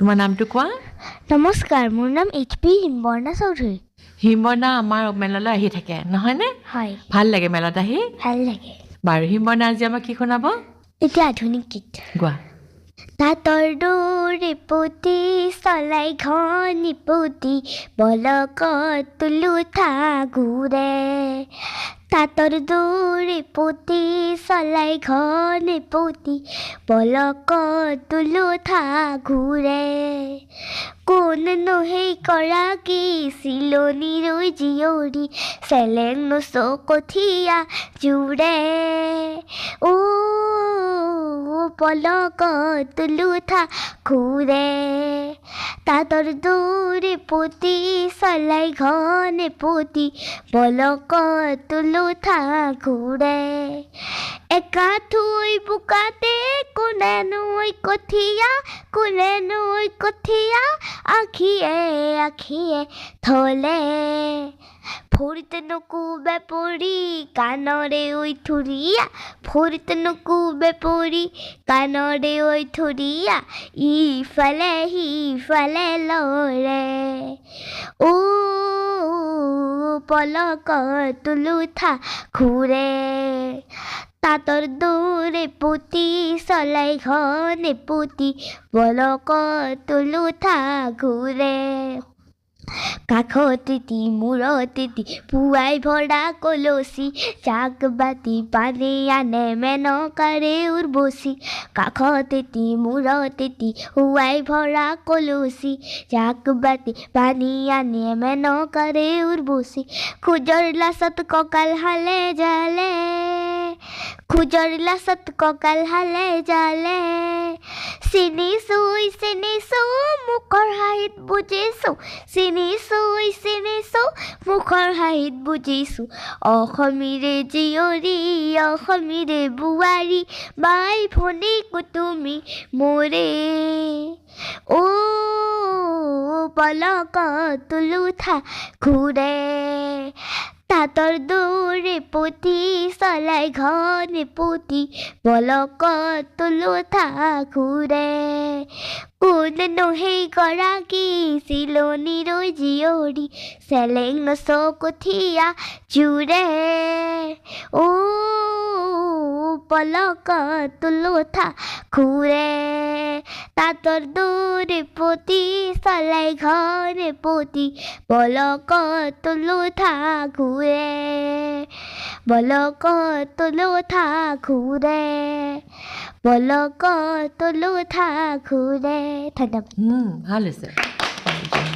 তোমাৰ নামটো কোৱা নমস্কাৰ মোৰ নাম এইচ.পি. হিমবৰ্ণা চৌধুৰী হিমবৰ্ণা আমাৰ মেলালৈ আহি থাকে নহয়নে হয় ভাল লাগে মেলাত আহি ভাল লাগে বাৰু হিমবৰ্ণা আজি আমাক কি শুনাব এতিয়া আধুনিক গীত গোৱা তাঁতৰ দৌৰে পুতি চলাই ঘনি পুতি বলকত তুলুঠা ঘূৰে তাঁতৰ দৌৰে পুতি চলাই ঘনি পুতি বলকত তুলুঠা ঘূৰে কোননো সেই গৰাকী চিলনিৰ জীয়ৰী চেলেং নচকঠীয়া জোৰে পলকত তুলুঠা ঘূৰে তাঁতৰ দৌৰে পুতি চলাই ঘনে পুতি বলকত তুলুঠা ঘূৰে একা থৈ বোকাতে কোনে নৈ কঠীয়া আখিয়ে আখিয়ে থলে ফুৰিতে নুকুবে পৰি কাণৰে ঐ থুৰীয়া ফুৰিতে নুকুবে পৰি কাণৰে ঐ থুৰীয়া ইফালে সিফালে লৰে পলকত তুলুঠা ঘূৰে তাঁতৰ দৌৰে পুতি চলাই ঘনে পুতি বলকত তুলুঠা ঘূৰে কাষতেতি মূৰতেতি পুৱাই ভৰা কলচি জাক বাতি পানী আনে মেনকাৰে উৰ্বশি কাষতেতি মূৰতেতি পুৱাই ভৰা কলচি জাক বাতি পানী আনে মেনকাৰে উৰ্বশি খোজৰ লাচত কঁকাল হালে জালে খোজৰ লাচত কঁকাল হালে জালে চিনিছো মুখৰ হাঁহিত বুজিছো চিনিছো মুখৰ হাঁহিত বুজিছো অসমীৰে জীয়ৰী অসমীৰে বোৱাৰী বাই ভনী কুটুমী মোৰে পলকত তুলুঠা ঘূৰে তাঁতৰ দৌৰে পুতি চলাই ঘনে পুতি বলকত তুলুঠা ঘূৰে কোননো সেই গৰাকী চিলনিৰ জীয়ৰী চেলেং নচকঠীয়া জোৰে পলকত তুলুঠা ঘূৰে তাঁতৰ দৌৰে পুতি চলাই ঘনে পুতি বলকত তুলুঠা ঘূৰে বলকত তুলুঠা ঘূৰে বলকত তুলুঠা ঘূৰে ধন্যবাদ ভাল হৈছে